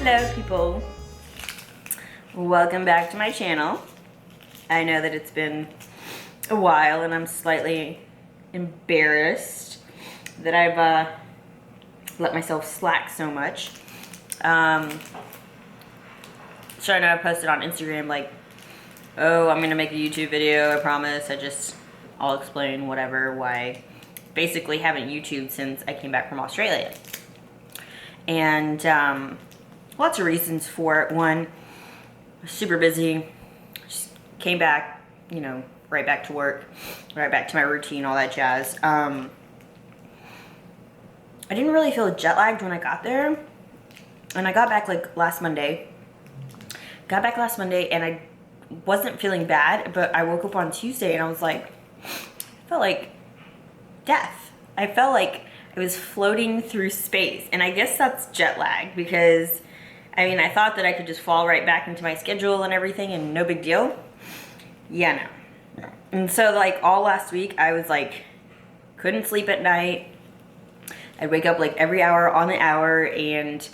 Hello people, welcome back to my channel. I know that it's been a while and I'm slightly embarrassed that I've let myself slack so much. So I know I posted on Instagram like, oh, I'm gonna make a YouTube video, I promise. I'll explain whatever, why basically haven't YouTubed since I came back from Australia. And lots of reasons for it. One, super busy, just came back, you know, right back to work, right back to my routine, all that jazz. I didn't really feel jet lagged when I got there. And I got back like last Monday. Got back last Monday and I wasn't feeling bad, but I woke up on Tuesday and I was like, I felt like death. I felt like I was floating through space. And I guess that's jet lag because I mean, I thought that I could just fall right back into my schedule and everything and no big deal. Yeah, no. And so like all last week, I was like, couldn't sleep at night. I'd wake up like every hour on the hour and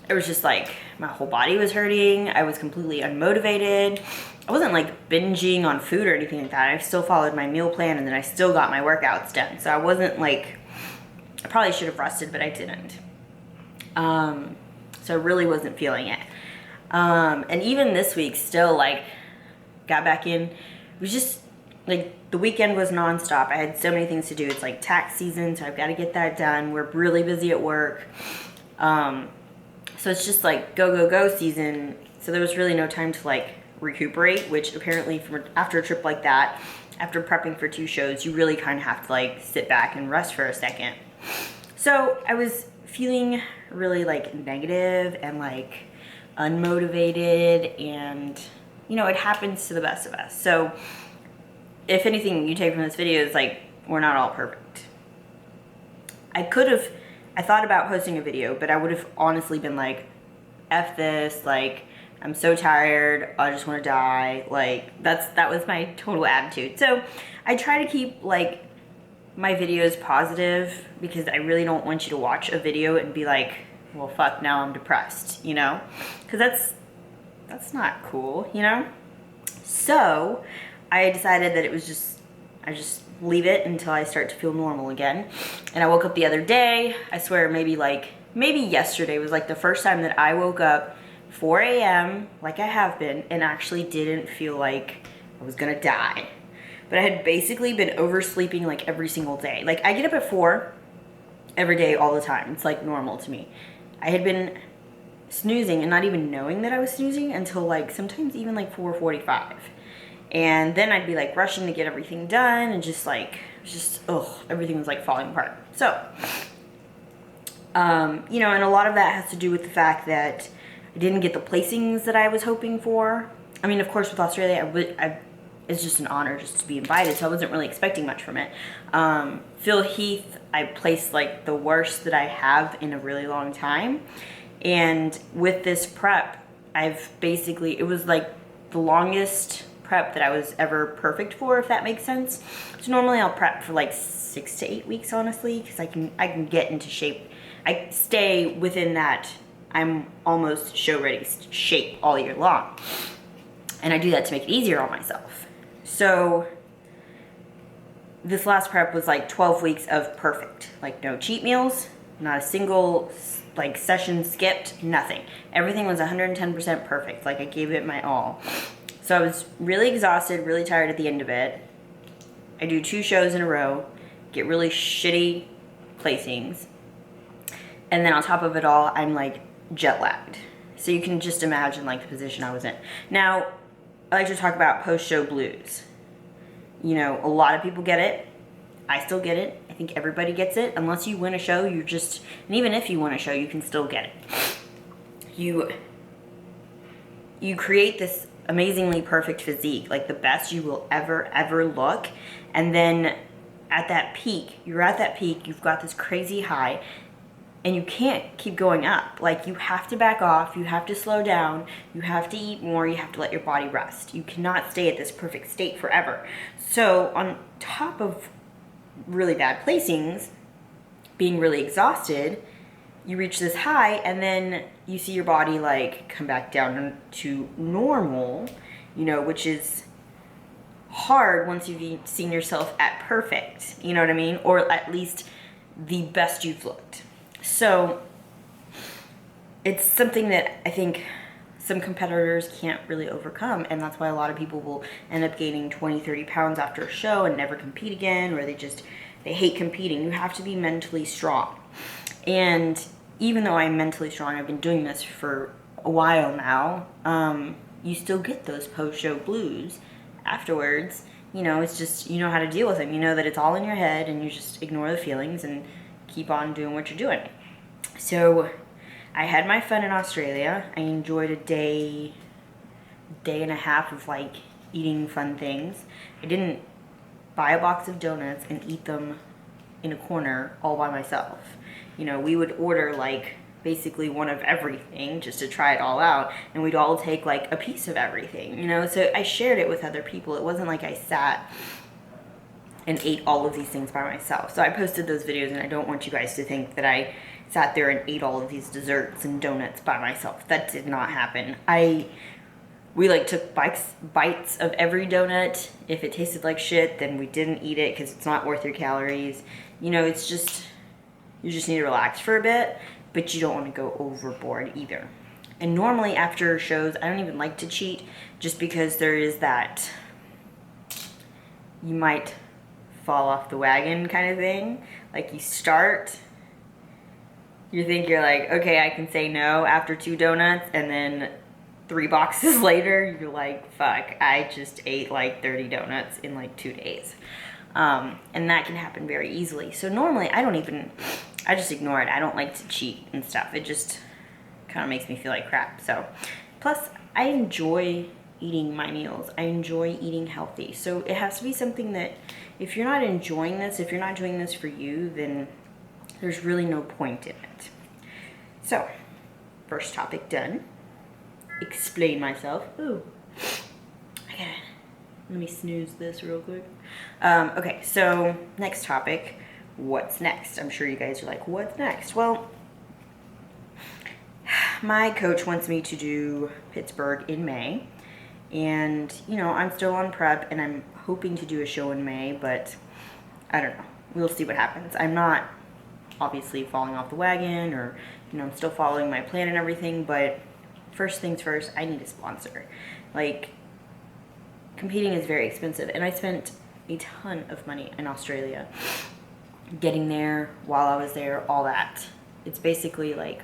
it was just like, my whole body was hurting. I was completely unmotivated. I wasn't like binging on food or anything like that. I still followed my meal plan and then I still got my workouts done. So I wasn't like, I probably should have rested, but I didn't. So I really wasn't feeling it. And even this week still like got back in. It was just like the weekend was nonstop. I had so many things to do. It's like tax season, so I've got to get that done. We're really busy at work. So it's just like go, go, go season. So there was really no time to like recuperate, which apparently after a trip like that, after prepping for 2 shows, you really kind of have to like sit back and rest for a second. So I was feeling really like negative and like unmotivated, and you know, it happens to the best of us. So if anything you take from this video is like, we're not all perfect. I thought about posting a video, but I would have honestly been like, F this, like I'm so tired, I just want to die. Like that was my total attitude. So I try to keep like my videos positive because I really don't want you to watch a video and be like, well, fuck, now I'm depressed, you know? Because that's not cool, you know? So I decided that I just leave it until I start to feel normal again. And I woke up the other day, I swear maybe yesterday was like the first time that I woke up 4 a.m. like I have been and actually didn't feel like I was gonna die. But I had basically been oversleeping like every single day. Like I get up at 4 every day all the time. It's like normal to me. I had been snoozing and not even knowing that I was snoozing until like sometimes even like 4:45. And then I'd be like rushing to get everything done and just everything was like falling apart. So, you know, and a lot of that has to do with the fact that I didn't get the placings that I was hoping for. I mean, of course, with Australia, it's just an honor just to be invited, so I wasn't really expecting much from it. Phil Heath, I placed like the worst that I have in a really long time. And with this prep, it was like the longest prep that I was ever perfect for, if that makes sense. So normally I'll prep for like 6 to 8 weeks, honestly, because I can get into shape. I stay within that, I'm almost show ready shape all year long. And I do that to make it easier on myself. So this last prep was like 12 weeks of perfect, like no cheat meals, not a single like session skipped, nothing. Everything was 110% perfect. Like I gave it my all. So I was really exhausted, really tired at the end of it. I do 2 shows in a row, get really shitty placings. And then on top of it all, I'm like jet lagged. So you can just imagine like the position I was in. Now, I like to talk about post-show blues. You know, a lot of people get it. I still get it. I think everybody gets it. Unless you win a show, and even if you win a show, you can still get it. You create this amazingly perfect physique, like the best you will ever look. And then at that peak, you've got this crazy high. And you can't keep going up. Like you have to back off, you have to slow down, you have to eat more, you have to let your body rest. You cannot stay at this perfect state forever. So on top of really bad placings, being really exhausted, you reach this high and then you see your body like come back down to normal, you know, which is hard once you've seen yourself at perfect, you know what I mean? Or at least the best you've looked. So it's something that I think some competitors can't really overcome, and that's why a lot of people will end up gaining 20-30 pounds after a show and never compete again, or they hate competing. You have to be mentally strong. And even though I'm mentally strong, I've been doing this for a while now, you still get those post-show blues afterwards. You know, it's just, you know how to deal with them. You know that it's all in your head, and you just ignore the feelings and keep on doing what you're doing. So I had my fun in Australia. I enjoyed a day and a half of like eating fun things. I didn't buy a box of donuts and eat them in a corner all by myself. You know, we would order like basically one of everything just to try it all out, and we'd all take like a piece of everything, you know? So I shared it with other people. It wasn't like I sat and ate all of these things by myself. So I posted those videos, and I don't want you guys to think that I sat there and ate all of these desserts and donuts by myself. That did not happen. We like took bites of every donut. If it tasted like shit, then we didn't eat it because it's not worth your calories. You know, it's just, you just need to relax for a bit, but you don't want to go overboard either. And normally after shows, I don't even like to cheat, just because there is that you might fall off the wagon kind of thing. Like you start, you think you're like, okay, I can say no after 2 donuts, and then 3 boxes later, you're like, fuck, I just ate like 30 donuts in like 2 days. And that can happen very easily. So normally I just ignore it. I don't like to cheat and stuff. It just kind of makes me feel like crap. So, plus I enjoy eating my meals. I enjoy eating healthy. So it has to be something that if you're not enjoying this, if you're not doing this for you, then there's really no point in it. So, first topic done. Explain myself. Ooh. Let me snooze this real quick. Okay, so next topic. What's next? I'm sure you guys are like, what's next? Well, my coach wants me to do Pittsburgh in May. And, you know, I'm still on prep, and I'm hoping to do a show in May, but I don't know. We'll see what happens. I'm not obviously falling off the wagon, or, you know, I'm still following my plan and everything, but first things first, I need a sponsor. Like, competing is very expensive, and I spent a ton of money in Australia. Getting there, while I was there, all that. It's basically like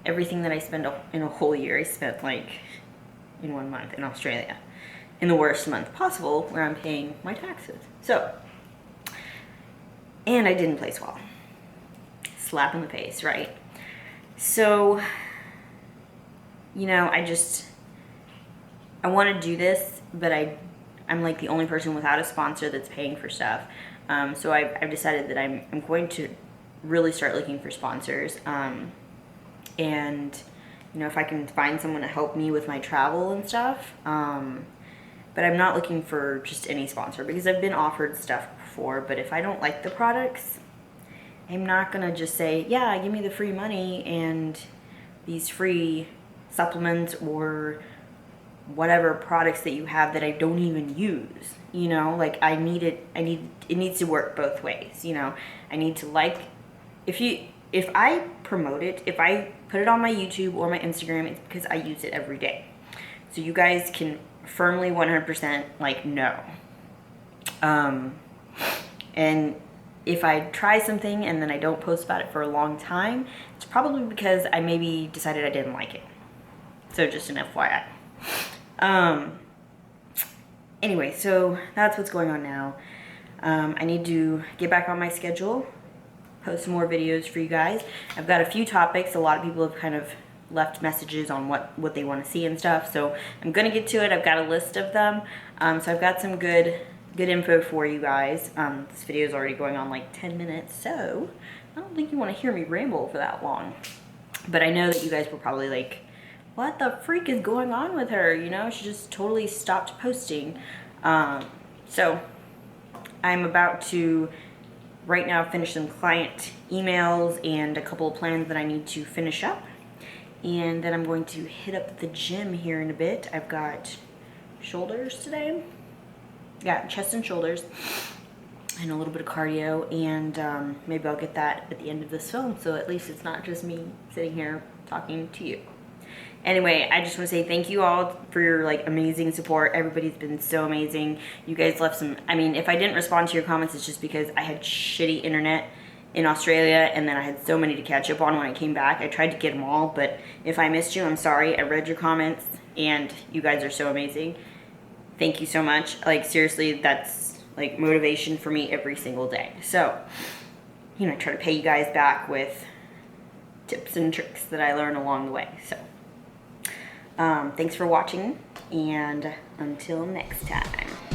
everything that I spend in a whole year, I spent like in 1 month in Australia. In the worst month possible, where I'm paying my taxes. So, and I didn't place well. Slap in the face, right? So, you know, I want to do this, but I'm like the only person without a sponsor that's paying for stuff. So I've decided that I'm going to really start looking for sponsors. And, you know, if I can find someone to help me with my travel and stuff. But I'm not looking for just any sponsor, because I've been offered stuff before. But if I don't like the products, I'm not going to just say, yeah, give me the free money and these free supplements or whatever products that you have that I don't even use. You know, like it needs to work both ways. You know, I need to like, if I promote it, if I put it on my YouTube or my Instagram, it's because I use it every day. So you guys can firmly 100% like no. And if I try something and then I don't post about it for a long time, it's probably because I maybe decided I didn't like it. So just an FYI. Anyway, so that's what's going on now. I need to get back on my schedule, post some more videos for you guys. I've got a few topics. A lot of people have kind of left messages on what they want to see and stuff. So I'm going to get to it. I've got a list of them. So I've got some good info for you guys. This video is already going on like 10 minutes. So I don't think you want to hear me ramble for that long. But I know that you guys were probably like, what the freak is going on with her? You know, she just totally stopped posting. So I'm about to right now finish some client emails and a couple of plans that I need to finish up. And then I'm going to hit up the gym here in a bit. I've got shoulders today. Got chest and shoulders and a little bit of cardio, and maybe I'll get that at the end of this film, so at least it's not just me sitting here talking to you. Anyway, I just want to say thank you all for your like amazing support. Everybody's been so amazing. You guys left some, I mean, if I didn't respond to your comments, it's just because I had shitty internet in Australia, and then I had so many to catch up on when I came back. I tried to get them all, but if I missed you, I'm sorry. I read your comments, and you guys are so amazing. Thank you so much. Like, seriously, that's like motivation for me every single day. So, you know, I try to pay you guys back with tips and tricks that I learn along the way. So, thanks for watching, and until next time.